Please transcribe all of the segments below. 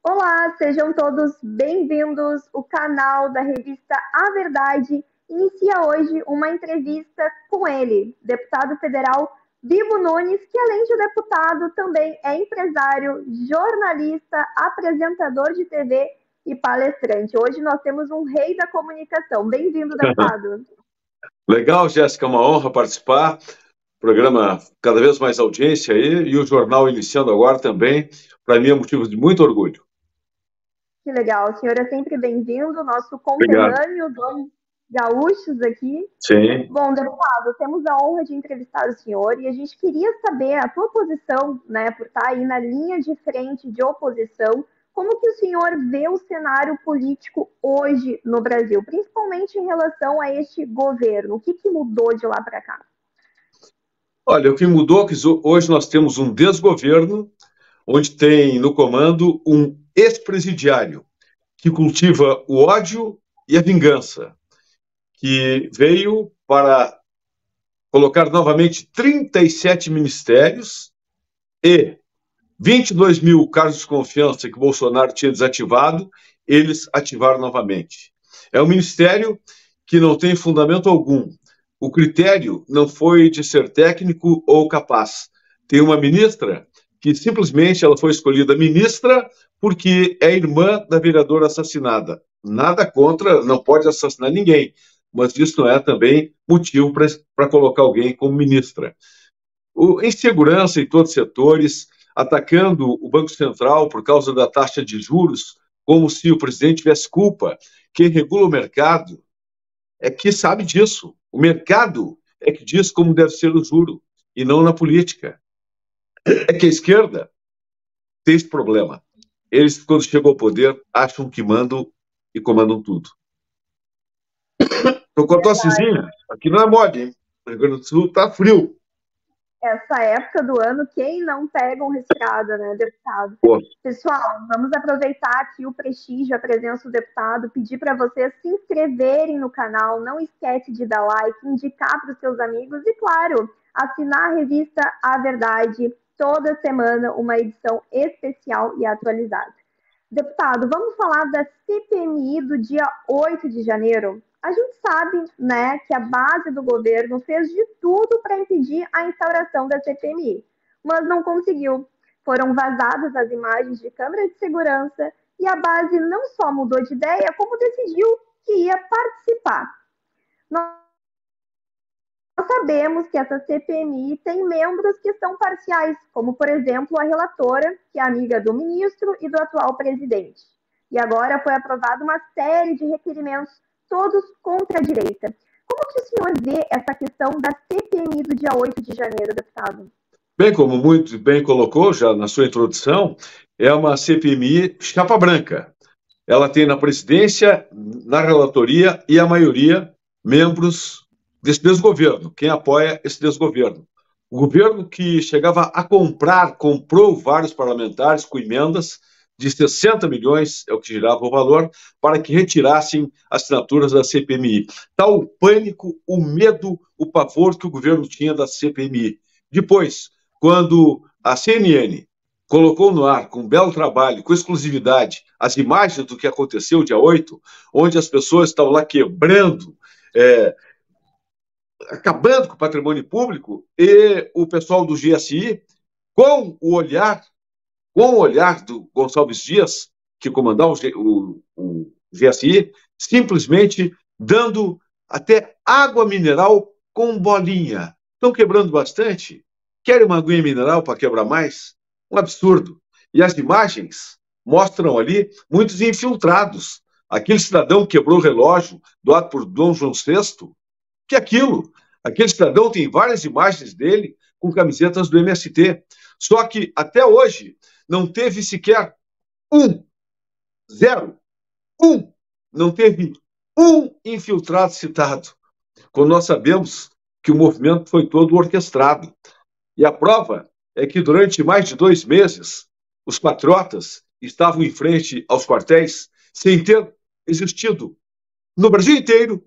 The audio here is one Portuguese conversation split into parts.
Olá, sejam todos bem-vindos. O canal da revista A Verdade inicia hoje uma entrevista com ele, deputado federal Bibo Nunes, que além de deputado também é empresário, jornalista, apresentador de TV e palestrante. Hoje nós temos um rei da comunicação. Bem-vindo, deputado. Legal, Jéssica, uma honra participar. Programa cada vez mais audiência aí e o jornal iniciando agora também. Para mim é motivo de muito orgulho. Que legal, o senhor é sempre bem-vindo, nosso Obrigado. conterrâneo, dois gaúchos aqui. Sim. Bom, deputado, temos a honra de entrevistar o senhor e a gente queria saber a tua posição, né, por estar aí na linha de frente de oposição, como que o senhor vê o cenário político hoje no Brasil, principalmente em relação a este governo? O que mudou de lá para cá? Olha, o que mudou é que hoje nós temos um desgoverno, onde tem no comando um ex-presidiário que cultiva o ódio e a vingança, que veio para colocar novamente 37 ministérios e 22 mil cargos de confiança que Bolsonaro tinha desativado, eles ativaram novamente. É um ministério que não tem fundamento algum. O critério não foi de ser técnico ou capaz. Tem uma ministra que simplesmente ela foi escolhida ministra porque é irmã da vereadora assassinada. Nada contra, não pode assassinar ninguém, mas isso não é também motivo para colocar alguém como ministra. Insegurança em todos os setores, atacando o Banco Central por causa da taxa de juros, como se o presidente tivesse culpa. Quem regula o mercado é que sabe disso. O mercado é que diz como deve ser o juro, e não na política. É que a esquerda tem esse problema. Eles, quando chegam ao poder, acham que mandam e comandam tudo. Estou com a tossezinha. Aqui não é mole, hein? O Rio Grande do Sul está frio. Essa época do ano, quem não pega um resfriado, né, deputado? Pô. Pessoal, vamos aproveitar aqui o prestígio, a presença do deputado, pedir para vocês se inscreverem no canal, não esquece de dar like, indicar para os seus amigos e, claro, assinar a revista A Verdade, toda semana uma edição especial e atualizada. Deputado, vamos falar da CPMI do dia 8 de janeiro? A gente sabe, né, que a base do governo fez de tudo para impedir a instauração da CPMI, mas não conseguiu. Foram vazadas as imagens de câmera de segurança e a base não só mudou de ideia, como decidiu que ia participar. Nós sabemos que essa CPMI tem membros que são parciais, como, por exemplo, a relatora, que é amiga do ministro e do atual presidente. E agora foi aprovada uma série de requerimentos, todos contra a direita. Como que o senhor vê essa questão da CPMI do dia 8 de janeiro, deputado? Bem, como muito bem colocou já na sua introdução, é uma CPMI chapa branca. Ela tem na presidência, na relatoria e a maioria membros desse desgoverno, quem apoia esse desgoverno. O governo que chegava a comprou vários parlamentares com emendas de 60 milhões, é o que girava o valor, para que retirassem assinaturas da CPMI. Tal o pânico, o medo, o pavor que o governo tinha da CPMI. Depois, quando a CNN colocou no ar, com um belo trabalho, com exclusividade, as imagens do que aconteceu dia 8, onde as pessoas estavam lá quebrando, acabando com o patrimônio público, e o pessoal do GSI, com o olhar do Gonçalves Dias, que comandava o GSI, simplesmente dando até água mineral com bolinha. Estão quebrando bastante? Querem uma aguinha mineral para quebrar mais? Um absurdo. E as imagens mostram ali muitos infiltrados. Aquele cidadão que quebrou o relógio doado por Dom João VI, que é aquilo? Aquele cidadão tem várias imagens dele com camisetas do MST. Só que até hoje não teve sequer não teve um infiltrado citado, quando nós sabemos que o movimento foi todo orquestrado. E a prova é que durante mais de 2 meses, os patriotas estavam em frente aos quartéis sem ter existido, no Brasil inteiro,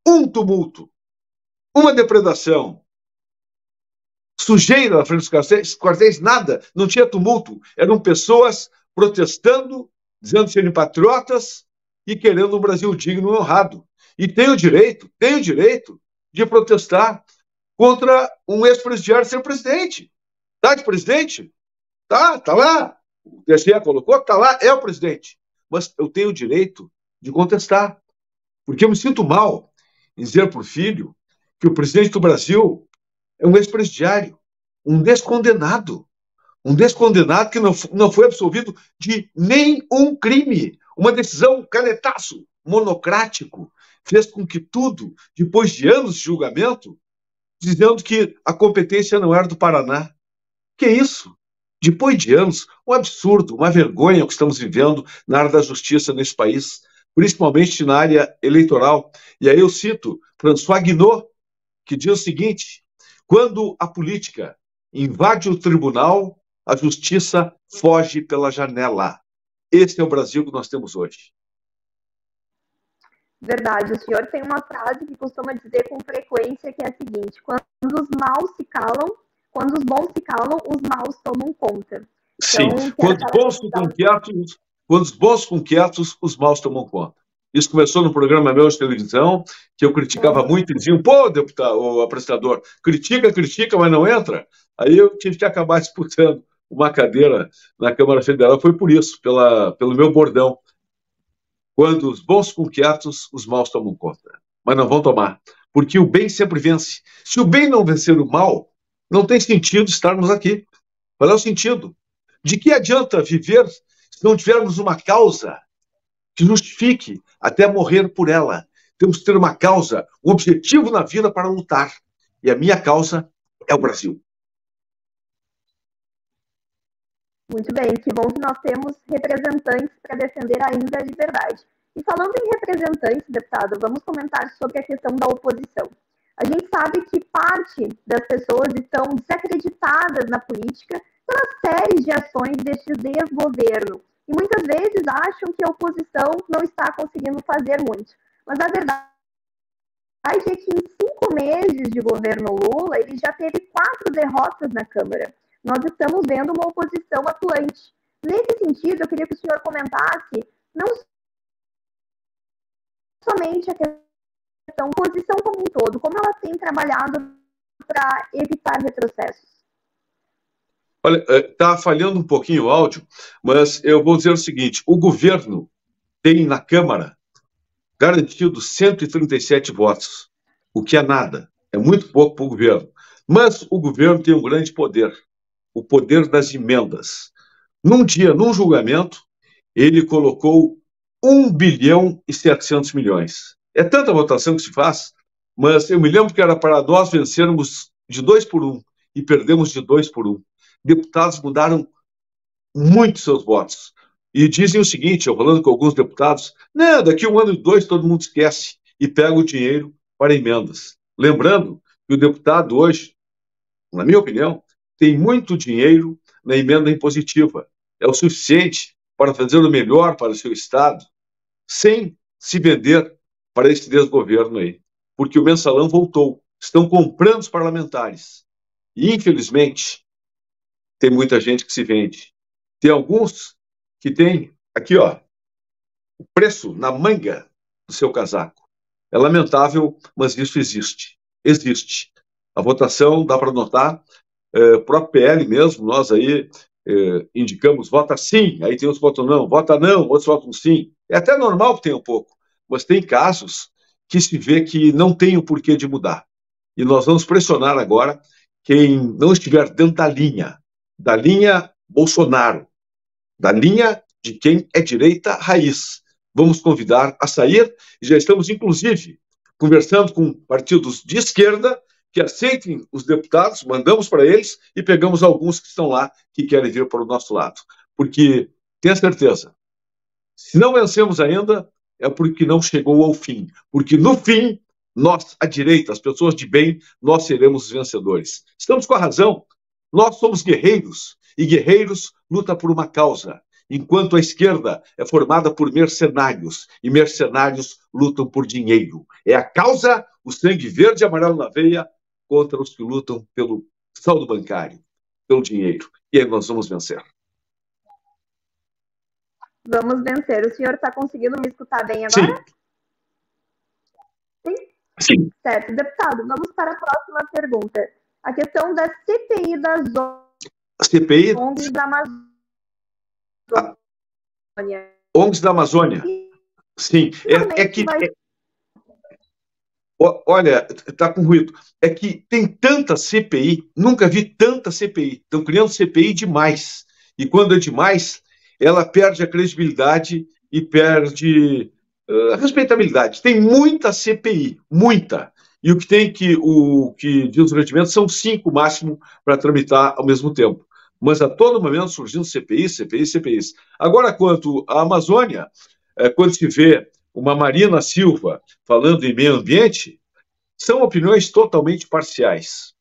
um tumulto, uma depredação, sujeira na frente dos quartéis, nada, não tinha tumulto, eram pessoas protestando dizendo serem patriotas e querendo um Brasil digno e honrado. E tem o direito de protestar contra um ex-presidiário ser presidente. Tá de presidente? Tá lá. O TSE colocou, tá lá, é o presidente. Mas eu tenho o direito de contestar. Porque eu me sinto mal em dizer por filho que o presidente do Brasil é um ex-presidiário, um descondenado que não foi absolvido de nenhum crime. Uma decisão canetaço, monocrático, fez com que tudo, depois de anos de julgamento, dizendo que a competência não era do Paraná. Que isso? Depois de anos, um absurdo, uma vergonha o que estamos vivendo na área da justiça nesse país, principalmente na área eleitoral. E aí eu cito François Guinaud, que diz o seguinte: quando a política invade o tribunal, a justiça foge pela janela. Esse é o Brasil que nós temos hoje. Verdade. O senhor tem uma frase que costuma dizer com frequência, que é a seguinte: quando os maus se calam, quando os bons se calam, os maus tomam conta. Sim, então, quando os bons ficam quietos, os maus tomam conta. Isso começou no programa meu de televisão, que eu criticava muito, e diziam, pô, deputado, o apresentador, critica, mas não entra. Aí eu tive que acabar disputando uma cadeira na Câmara Federal, foi por isso, pelo meu bordão. Quando os bons ficam quietos, os maus tomam conta. Mas não vão tomar, porque o bem sempre vence. Se o bem não vencer o mal, não tem sentido estarmos aqui. Qual é o sentido? De que adianta viver se não tivermos uma causa que justifique até morrer por ela? Temos que ter uma causa, um objetivo na vida para lutar. E a minha causa é o Brasil. Muito bem, que bom que nós temos representantes para defender ainda a liberdade. E falando em representantes, deputado, vamos comentar sobre a questão da oposição. A gente sabe que parte das pessoas estão desacreditadas na política pelas séries de ações deste desgoverno. E muitas vezes acham que a oposição não está conseguindo fazer muito. Mas a verdade é que em 5 meses de governo Lula, ele já teve 4 derrotas na Câmara. Nós estamos vendo uma oposição atuante. Nesse sentido, eu queria que o senhor comentasse não somente a questão da oposição como um todo, como ela tem trabalhado para evitar retrocessos. Olha, está falhando um pouquinho o áudio, mas eu vou dizer o seguinte: o governo tem na Câmara garantido 137 votos, o que é nada, é muito pouco para o governo. Mas o governo tem um grande poder, o poder das emendas. Num julgamento, ele colocou 1 bilhão e 700 milhões. É tanta votação que se faz, mas eu me lembro que era para nós vencermos de 2-1 e perdemos de 2-1. Deputados mudaram muito seus votos. E dizem o seguinte, eu falando com alguns deputados, né, daqui 1 ano e 2 todo mundo esquece e pega o dinheiro para emendas. Lembrando que o deputado hoje, na minha opinião, tem muito dinheiro na emenda impositiva. É o suficiente para fazer o melhor para o seu Estado, sem se vender para esse desgoverno aí. Porque o mensalão voltou. Estão comprando os parlamentares. E, infelizmente, tem muita gente que se vende. Tem alguns que tem, aqui, ó, o preço na manga do seu casaco. É lamentável, mas isso existe. Existe. A votação, dá para notar, próprio PL mesmo, nós aí indicamos, vota sim, aí tem outros que votam não, vota não, outros votam sim. É até normal que tenha um pouco, mas tem casos que se vê que não tem o porquê de mudar. E nós vamos pressionar agora quem não estiver dentro da linha Bolsonaro, da linha de quem é direita raiz. Vamos convidar a sair, e já estamos, inclusive, conversando com partidos de esquerda que aceitem os deputados, mandamos para eles e pegamos alguns que estão lá, que querem vir para o nosso lado. Porque, tenha certeza, se não vencemos ainda, é porque não chegou ao fim. Porque no fim, nós, a direita, as pessoas de bem, nós seremos os vencedores. Estamos com a razão. Nós somos guerreiros, e guerreiros lutam por uma causa, enquanto a esquerda é formada por mercenários, e mercenários lutam por dinheiro. É a causa, o sangue verde e amarelo na veia, contra os que lutam pelo saldo bancário, pelo dinheiro. E aí nós vamos vencer. Vamos vencer. O senhor está conseguindo me escutar bem agora? Sim. Sim. Certo. Deputado, vamos para a próxima pergunta. A questão da CPI das ONGs da Amazônia. ONGs da Amazônia. Sim. É que... Olha, está com ruído. É que tem tanta CPI, nunca vi tanta CPI. Estão criando CPI demais. E quando é demais, ela perde a credibilidade e perde a respeitabilidade. Tem muita CPI, muita. E o que diz o regimento são 5 máximo para tramitar ao mesmo tempo. Mas a todo momento surgindo CPIs. Agora, quanto à Amazônia, quando se vê uma Marina Silva falando em meio ambiente, são opiniões totalmente parciais.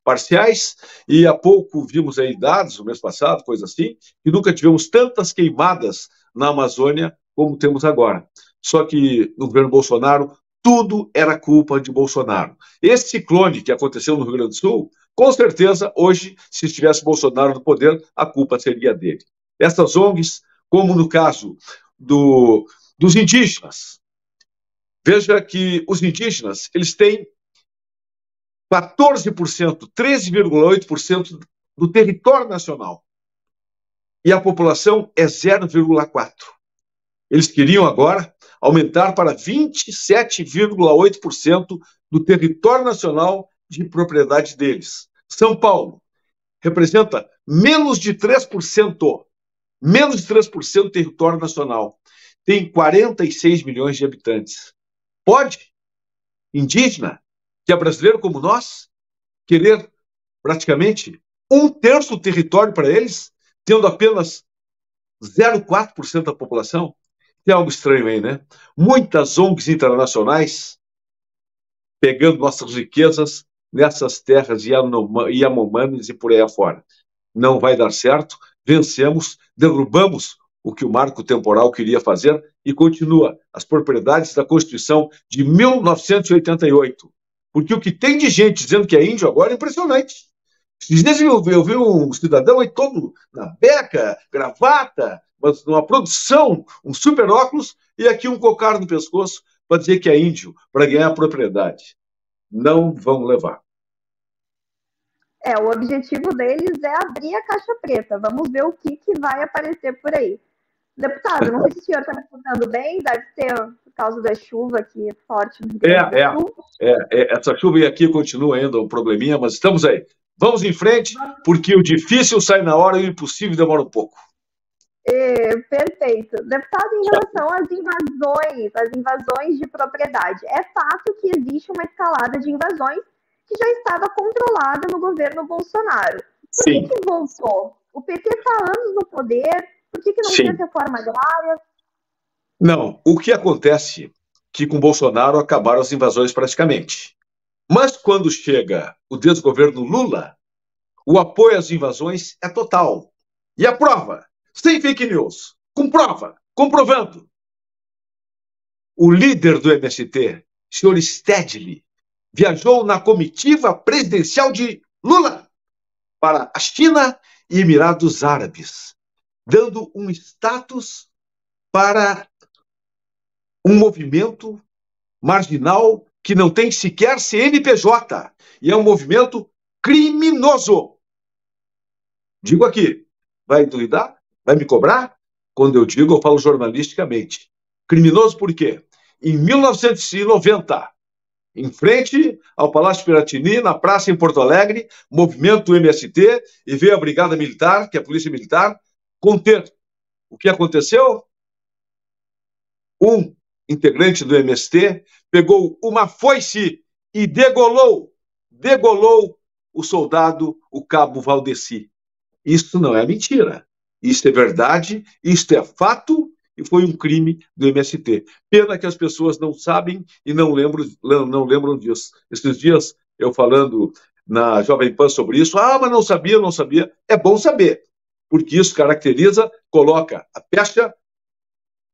E há pouco vimos aí dados, no mês passado, coisa assim, que nunca tivemos tantas queimadas na Amazônia como temos agora. Só que no governo Bolsonaro, tudo era culpa de Bolsonaro. Esse ciclone que aconteceu no Rio Grande do Sul, com certeza, hoje, se estivesse Bolsonaro no poder, a culpa seria dele. Essas ONGs, como no caso dos indígenas, veja que os indígenas, eles têm 14%, 13,8% do território nacional. E a população é 0,4%. Eles queriam agora aumentar para 27,8% do território nacional de propriedade deles. São Paulo representa menos de 3%. Menos de 3% do território nacional. Tem 46 milhões de habitantes. Pode, indígena, que é brasileiro como nós, querer praticamente 1/3 do território para eles, tendo apenas 0,4% da população? Tem algo estranho aí, né? Muitas ONGs internacionais pegando nossas riquezas nessas terras Yanomamis e por aí afora. Não vai dar certo, vencemos, derrubamos o que o marco temporal queria fazer e continua as propriedades da Constituição de 1988. Porque o que tem de gente dizendo que é índio agora é impressionante. Eu vi um cidadão aí todo na beca, gravata, mas numa produção, um super óculos, e aqui um cocar no pescoço para dizer que é índio, para ganhar propriedade. Não vão levar. O objetivo deles é abrir a caixa preta. Vamos ver o que vai aparecer por aí. Deputado, não sei se o senhor está me escutando bem, deve ser por causa da chuva aqui forte no Rio Grande do Sul. Essa chuva aqui continua ainda um probleminha, mas estamos aí. Vamos em frente, porque o difícil sai na hora e o impossível demora um pouco. Perfeito. Deputado, em relação às invasões de propriedade, é fato que existe uma escalada de invasões que já estava controlada no governo Bolsonaro. Por que voltou? O PT está há anos no poder, por que não fez reforma agrária? Não, o que acontece é que com Bolsonaro acabaram as invasões praticamente. Mas quando chega o desgoverno Lula, o apoio às invasões é total. E a prova, sem fake news, com prova, comprovando. O líder do MST, senhor Stedley, viajou na comitiva presidencial de Lula para a China e Emirados Árabes, dando um status para um movimento marginal que não tem sequer CNPJ e é um movimento criminoso. Digo aqui, vai duvidar? Vai me cobrar? Quando eu digo, eu falo jornalisticamente. Criminoso por quê? Em 1990, em frente ao Palácio Piratini, na praça em Porto Alegre, movimento MST, e veio a Brigada Militar, que é a Polícia Militar, conter. O que aconteceu? Um integrante do MST pegou uma foice e degolou o soldado, o cabo Valdeci. Isso não é mentira. Isso é verdade, isso é fato e foi um crime do MST. Pena que as pessoas não sabem e não lembram disso. Esses dias, eu falando na Jovem Pan sobre isso, mas não sabia. É bom saber, porque isso caracteriza, coloca a pecha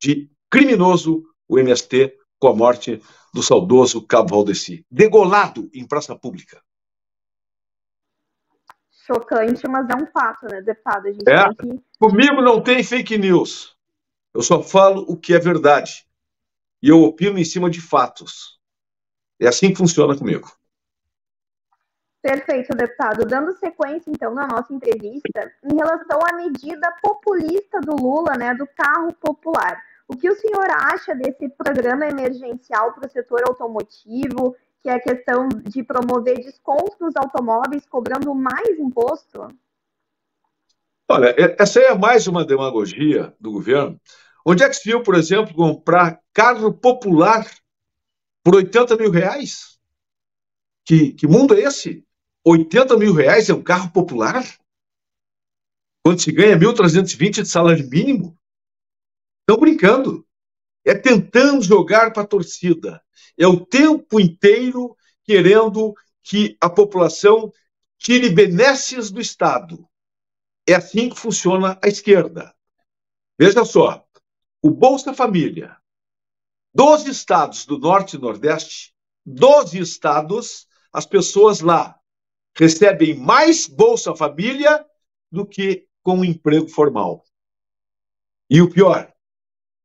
de criminoso o MST com a morte do saudoso cabo Valdeci. Degolado em praça pública. Chocante, mas é um fato, né, deputado? A gente Comigo não tem fake news. Eu só falo o que é verdade. E eu opino em cima de fatos. É assim que funciona comigo. Perfeito, deputado. Dando sequência, então, na nossa entrevista, em relação à medida populista do Lula, né, do carro popular. O que o senhor acha desse programa emergencial para o setor automotivo, que é a questão de promover descontos nos automóveis, cobrando mais imposto? Olha, essa aí é mais uma demagogia do governo. Onde é que se viu, por exemplo, comprar carro popular por 80 mil reais? Que mundo é esse? 80 mil reais é um carro popular? Quando se ganha 1.320 de salário mínimo? Estão brincando. É tentando jogar para a torcida. É o tempo inteiro querendo que a população tire benesses do Estado. É assim que funciona a esquerda. Veja só, o Bolsa Família, 12 estados do Norte e Nordeste, 12 estados, as pessoas lá recebem mais Bolsa Família do que com o emprego formal. E o pior,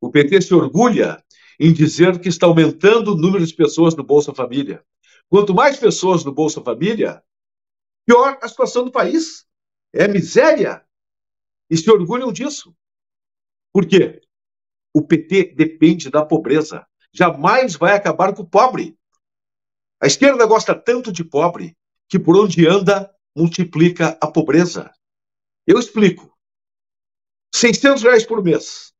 o PT se orgulha em dizer que está aumentando o número de pessoas no Bolsa Família. Quanto mais pessoas no Bolsa Família, pior a situação do país. É miséria. E se orgulham disso. Por quê? O PT depende da pobreza. Jamais vai acabar com o pobre. A esquerda gosta tanto de pobre que por onde anda multiplica a pobreza. Eu explico. R$ 600 por mês,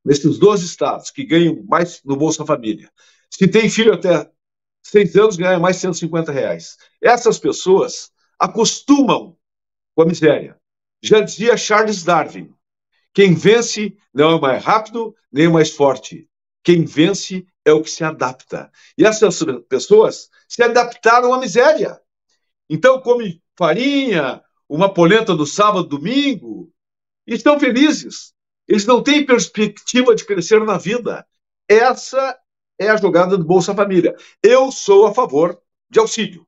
nesses 12 estados que ganham mais no Bolsa Família. Se tem filho até 6 anos, ganha mais R$ 150. Essas pessoas acostumam com a miséria. Já dizia Charles Darwin, quem vence não é o mais rápido, nem o mais forte. Quem vence é o que se adapta. E essas pessoas se adaptaram à miséria. Então, come farinha, uma polenta do sábado, domingo, e estão felizes. Eles não têm perspectiva de crescer na vida. Essa é a jogada do Bolsa Família. Eu sou a favor de auxílio.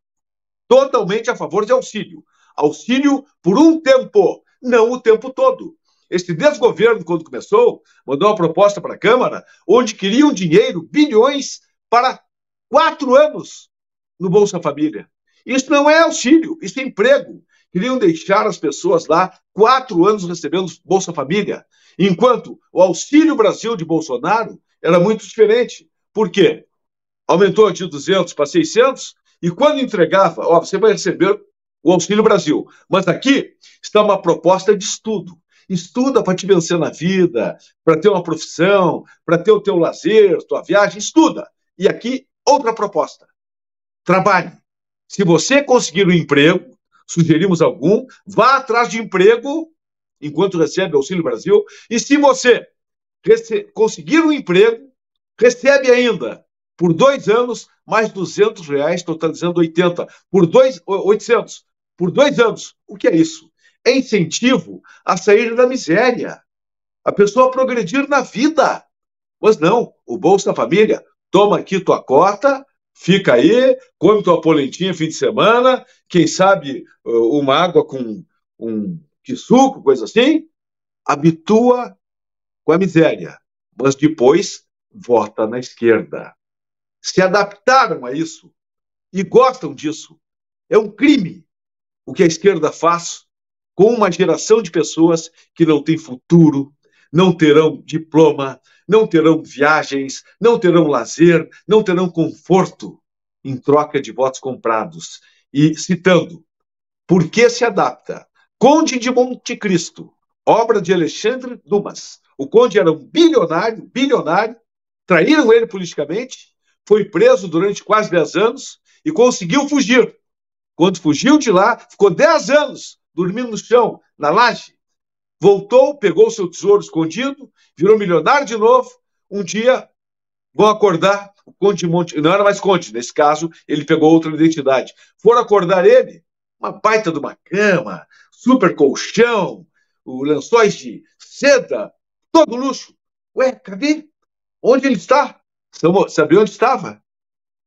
Totalmente a favor de auxílio. Auxílio por um tempo, não o tempo todo. Este desgoverno, quando começou, mandou uma proposta para a Câmara, onde queriam dinheiro, bilhões, para 4 anos no Bolsa Família. Isso não é auxílio, isso é emprego. Queriam deixar as pessoas lá 4 anos recebendo Bolsa Família, enquanto o Auxílio Brasil de Bolsonaro era muito diferente. Por quê? Aumentou de 200 para 600 e quando entregava, ó, você vai receber o Auxílio Brasil. Mas aqui está uma proposta de estudo. Estuda para te vencer na vida, para ter uma profissão, para ter o teu lazer, tua viagem, estuda. E aqui, outra proposta. Trabalhe. Se você conseguir um emprego, sugerimos algum, vá atrás de emprego enquanto recebe o Auxílio Brasil. E se você conseguir um emprego, recebe ainda, por 2 anos, mais R$ 200, totalizando 80. 800. Por 2 anos. O que é isso? É incentivo a sair da miséria. A pessoa a progredir na vida. Mas não, o Bolsa Família, toma aqui tua cota, fica aí, come tua polentinha fim de semana, quem sabe uma água com de suco, coisa assim, habitua com a miséria, mas depois vota na esquerda. Se adaptaram a isso e gostam disso. É um crime o que a esquerda faz com uma geração de pessoas que não tem futuro, não terão diploma, não terão viagens, não terão lazer, não terão conforto em troca de votos comprados. E citando, por que se adapta? Conde de Monte Cristo, obra de Alexandre Dumas. O conde era um bilionário, traíram ele politicamente, foi preso durante quase 10 anos e conseguiu fugir. Quando fugiu de lá, ficou 10 anos dormindo no chão, na laje. Voltou, pegou seu tesouro escondido, virou milionário de novo. Um dia vão acordar o Conde de Monte... Não era mais Conde, nesse caso, ele pegou outra identidade. Foram acordar ele, uma baita de uma cama, super colchão, lençóis de seda, todo luxo. Ué, cadê? Onde ele está? Sabia onde estava?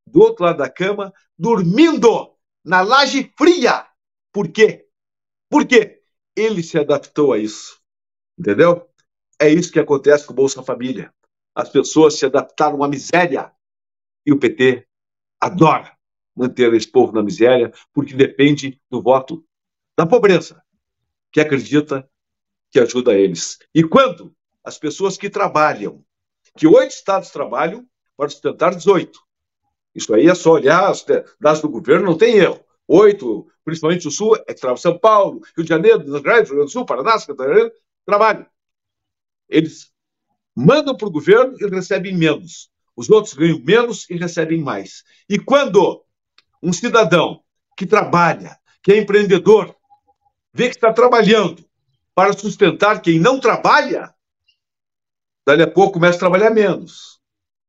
Do outro lado da cama, dormindo na laje fria. Por quê? Por quê? Ele se adaptou a isso. Entendeu? É isso que acontece com o Bolsa Família. As pessoas se adaptaram à miséria e o PT adora manter esse povo na miséria porque depende do voto da pobreza, que acredita que ajuda eles. E quando as pessoas que trabalham, que 8 estados trabalham para sustentar 18. Isso aí é só olhar os dados do governo, não tem erro. 8, principalmente o Sul, São Paulo, Rio de Janeiro, Minas Gerais, Rio Grande do Sul, Paraná, Santa Catarina, trabalham. Eles mandam para o governo e recebem menos. Os outros ganham menos e recebem mais. E quando um cidadão que trabalha, que é empreendedor, vê que está trabalhando para sustentar quem não trabalha, dali a pouco começa a trabalhar menos.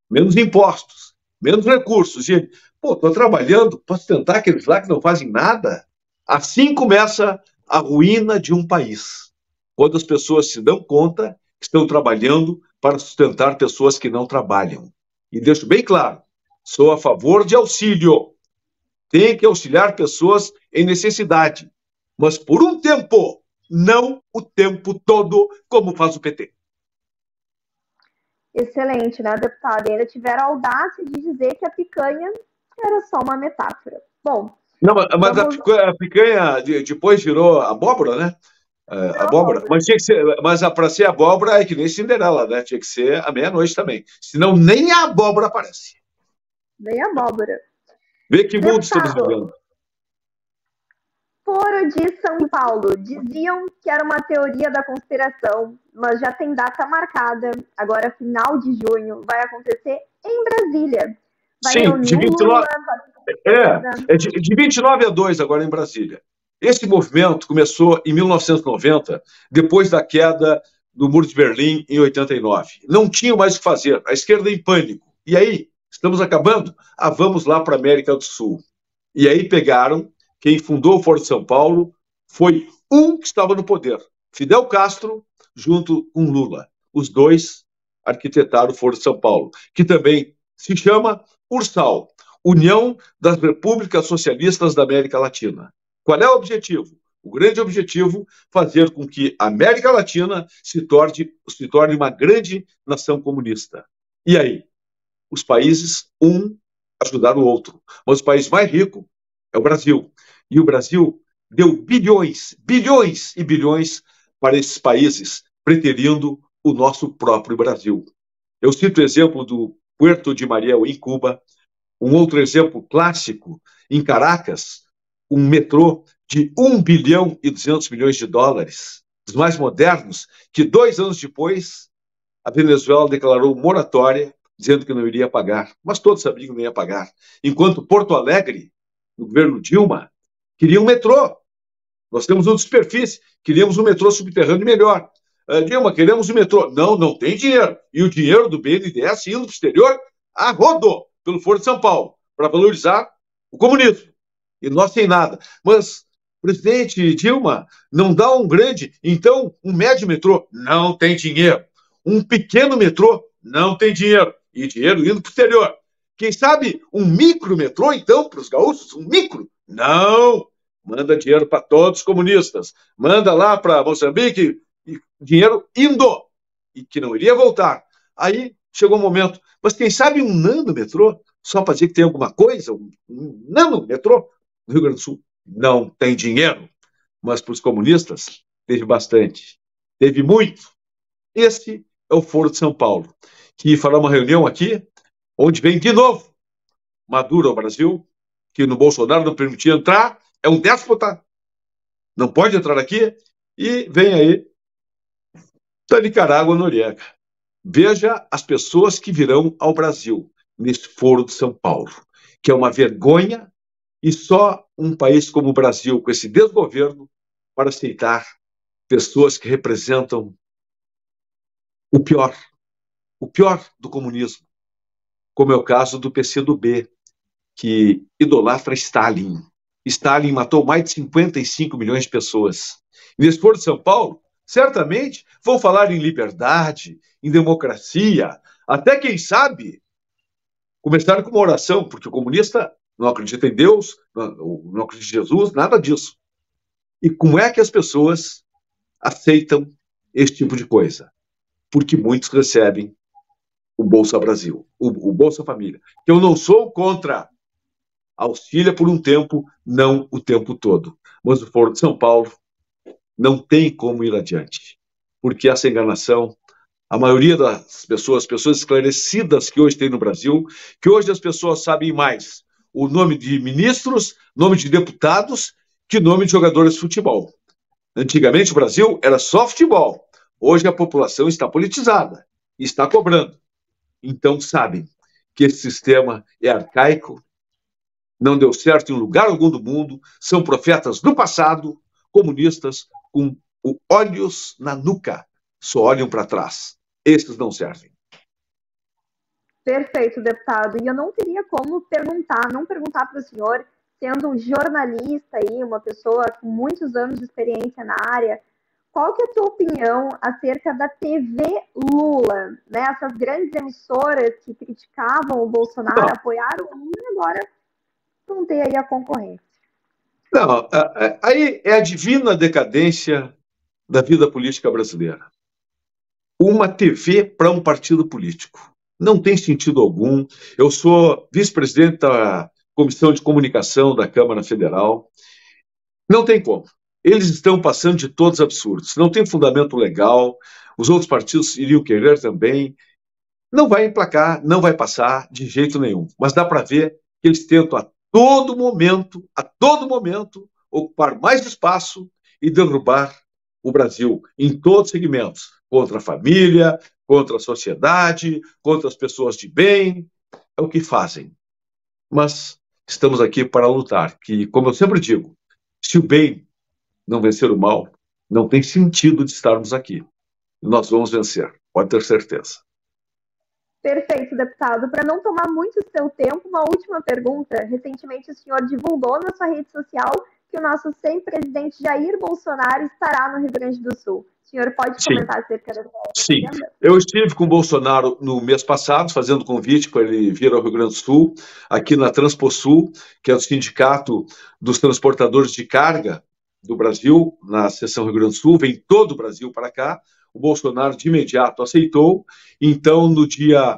Menos impostos, menos recursos. E ele, estou trabalhando para sustentar aqueles lá que não fazem nada. Assim começa a ruína de um país. Quando as pessoas se dão conta que estão trabalhando para sustentar pessoas que não trabalham. E deixo bem claro, sou a favor de auxílio. Tem que auxiliar pessoas em necessidade. Mas por um tempo, não o tempo todo, como faz o PT. Excelente, né, deputada? E ainda tiveram a audácia de dizer que a picanha era só uma metáfora. Bom. Não, mas vamos... a picanha depois virou abóbora, né? Abóbora. Mas tinha que ser, mas para ser abóbora é que nem Cinderela, né? Tinha que ser à meia-noite também. Senão nem a abóbora aparece. Nem a abóbora. Vê que mundo estamos vivendo. Foro de São Paulo. Diziam que era uma teoria da conspiração, mas já tem data marcada. Agora, final de junho, vai acontecer em Brasília. Vai sim, de 29, Lula, de 29 a 2 agora em Brasília. Esse movimento começou em 1990, depois da queda do Muro de Berlim em 89. Não tinham mais o que fazer, a esquerda em pânico. E aí, estamos acabando? Vamos lá para a América do Sul. E aí pegaram, quem fundou o Foro de São Paulo foi um que estava no poder, Fidel Castro, junto com Lula. Os dois arquitetaram o Foro de São Paulo, que também se chama URSAL, União das Repúblicas Socialistas da América Latina. Qual é o objetivo? O grande objetivo, fazer com que a América Latina se torne uma grande nação comunista. E aí? Os países, ajudaram o outro. Mas o país mais rico é o Brasil. E o Brasil deu bilhões e bilhões para esses países, preterindo o nosso próprio Brasil. Eu cito o exemplo do Puerto de Mariel, em Cuba. Um outro exemplo clássico, em Caracas, um metrô de 1 bilhão e 200 milhões de dólares, dos mais modernos, que 2 anos depois a Venezuela declarou moratória, dizendo que não iria pagar. Mas todos sabiam que não ia pagar. Enquanto Porto Alegre, no governo Dilma, queria um metrô. Nós temos um de superfície, queríamos um metrô subterrâneo melhor. Dilma, queremos um metrô. Não tem dinheiro. E o dinheiro do BNDES indo para o exterior rodou pelo Foro de São Paulo, para valorizar o comunismo. E nós sem nada. Mas, presidente Dilma, não dá um grande, então um médio metrô? Não tem dinheiro. Um pequeno metrô? Não tem dinheiro. E dinheiro indo para o exterior. Quem sabe um micro metrô, então, para os gaúchos? Um micro? Não. Manda dinheiro para todos os comunistas. Manda lá para Moçambique, e dinheiro indo. E que não iria voltar. Aí chegou o momento. Mas quem sabe um nanometrô, só para dizer que tem alguma coisa, um nanometrô no Rio Grande do Sul? Não tem dinheiro. Mas para os comunistas, teve bastante. Teve muito. Esse é o Foro de São Paulo, que fará uma reunião aqui, onde vem de novo Maduro ao Brasil, que no Bolsonaro não permitia entrar, é um déspota, não pode entrar aqui, e vem aí da Nicarágua, Noriega. Veja as pessoas que virão ao Brasil nesse Foro de São Paulo, que é uma vergonha, e só um país como o Brasil, com esse desgoverno, para aceitar pessoas que representam o pior do comunismo, como é o caso do PCdoB, que idolatra Stalin. Stalin matou mais de 55 milhões de pessoas. Nesse Foro de São Paulo, certamente vão falar em liberdade, em democracia, até, quem sabe, começar com uma oração, porque o comunista não acredita em Deus, não acredita em Jesus, nada disso. E como é que as pessoas aceitam esse tipo de coisa? porque muitos recebem o Bolsa Brasil, o Bolsa Família. Eu não sou contra, auxilia por um tempo, não o tempo todo. Mas o Foro de São Paulo não tem como ir adiante, porque essa enganação, a maioria das pessoas esclarecidas que hoje tem no Brasil, que hoje as pessoas sabem mais o nome de ministros, nome de deputados, que nome de jogadores de futebol. Antigamente o Brasil era só futebol. Hoje a população está politizada, está cobrando. Então sabem que esse sistema é arcaico, não deu certo em lugar algum do mundo, são profetas do passado, comunistas com olhos na nuca, só olham para trás. Esses não servem. Perfeito, deputado. E eu não teria como não perguntar para o senhor, sendo um jornalista aí, uma pessoa com muitos anos de experiência na área, qual que é a tua opinião acerca da TV Lula? Né? Essas grandes emissoras que criticavam o Bolsonaro, apoiaram o Lula e agora não tem aí a concorrência. Não, aí é a divina decadência da vida política brasileira. Uma TV para um partido político. Não tem sentido algum. Eu sou vice-presidente da Comissão de Comunicação da Câmara Federal. Não tem como. Eles estão passando de todos os absurdos. Não tem fundamento legal. Os outros partidos iriam querer também. Não vai emplacar, não vai passar de jeito nenhum. Mas dá para ver que eles tentam a todo momento, ocupar mais espaço e derrubar o Brasil em todos os segmentos. Contra a família, contra a sociedade, contra as pessoas de bem. É o que fazem. Mas estamos aqui para lutar, que, como eu sempre digo, se o bem não vencer o mal, não tem sentido de estarmos aqui. Nós vamos vencer, pode ter certeza. Perfeito, deputado. Para não tomar muito seu tempo, uma última pergunta. Recentemente o senhor divulgou na sua rede social que o nosso sempre-presidente Jair Bolsonaro estará no Rio Grande do Sul. O senhor pode comentar acerca dessa agenda? Sim, eu estive com o Bolsonaro no mês passado, fazendo convite para ele vir ao Rio Grande do Sul, aqui na Transposul, que é o sindicato dos transportadores de carga do Brasil, na seção Rio Grande do Sul, vem todo o Brasil para cá. O Bolsonaro de imediato aceitou. Então, no dia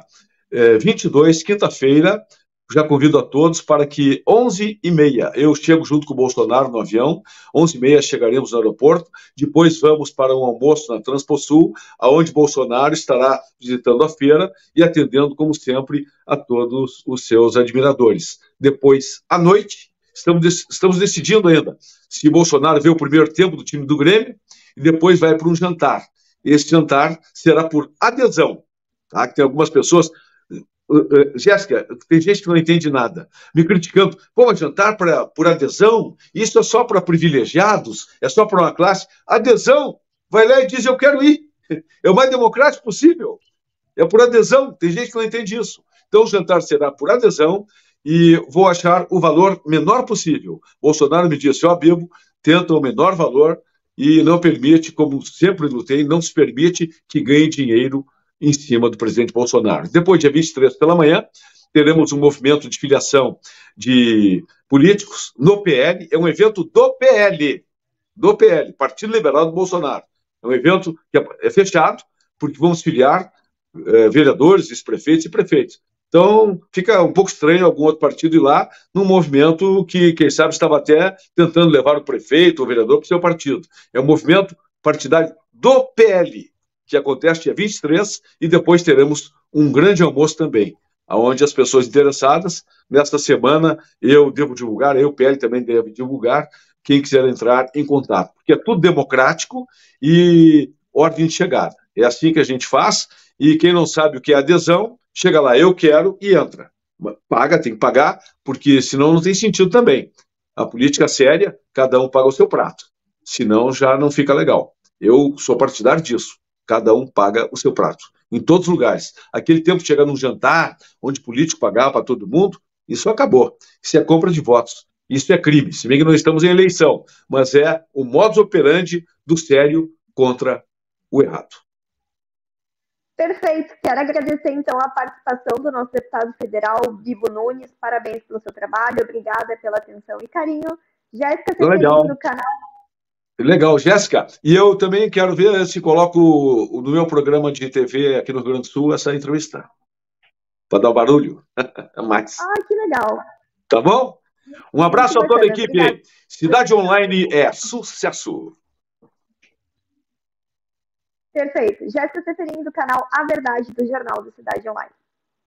22, quinta-feira, já convido a todos para que 11h30, eu chego junto com o Bolsonaro no avião, 11h30 chegaremos no aeroporto, depois vamos para um almoço na Transposul, onde Bolsonaro estará visitando a feira e atendendo, como sempre, a todos os seus admiradores. Depois, à noite, estamos decidindo ainda se Bolsonaro vê o primeiro tempo do time do Grêmio e depois vai para um jantar. Esse jantar será por adesão, tá? Que tem algumas pessoas... Jéssica, tem gente que não entende nada, me criticando. Pô, jantar por adesão? Isso é só para privilegiados? É só para uma classe? Adesão, vai lá e diz, eu quero ir. É o mais democrático possível. É por adesão, tem gente que não entende isso. Então, o jantar será por adesão e vou achar o valor menor possível. Bolsonaro me disse, ó, Bibo, tenta o menor valor e não permite, como sempre lutei, não se permite que ganhe dinheiro em cima do presidente Bolsonaro. Depois, dia 23 pela manhã, teremos um movimento de filiação de políticos no PL, é um evento do PL, Partido Liberal do Bolsonaro. É um evento que é fechado, porque vamos filiar vereadores, vice-prefeitos e prefeitos. Então, fica um pouco estranho algum outro partido ir lá num movimento que, quem sabe, estava até tentando levar o prefeito ou o vereador para o seu partido. É um movimento partidário do PL, que acontece dia 23, e depois teremos um grande almoço também, onde as pessoas interessadas, nesta semana, eu devo divulgar, o PL também deve divulgar, quem quiser entrar em contato, porque é tudo democrático e ordem de chegada. É assim que a gente faz, e quem não sabe o que é adesão, chega lá, eu quero, e entra. Paga, tem que pagar, porque senão não tem sentido também. A política séria, cada um paga o seu prato, senão já não fica legal. Eu sou partidário disso. Cada um paga o seu prato, em todos os lugares. Aquele tempo de chegar num jantar, onde político pagava para todo mundo, isso acabou. Isso é compra de votos. Isso é crime. Se bem que não estamos em eleição, mas é o modus operandi do sério contra o errado. Perfeito. Quero agradecer, então, a participação do nosso deputado federal, Bibo Nunes. Parabéns pelo seu trabalho. Obrigada pela atenção e carinho. Jéssica, no canal Legal, Jéssica. E eu também quero ver se coloco no meu programa de TV aqui no Rio Grande do Sul essa entrevista. Para dar barulho. Mais. Que legal. Tá bom? Um abraço a toda a equipe. Obrigada. Cidade Online é sucesso. Perfeito. Jéssica Ceferini, do canal A Verdade do Jornal do Cidade Online.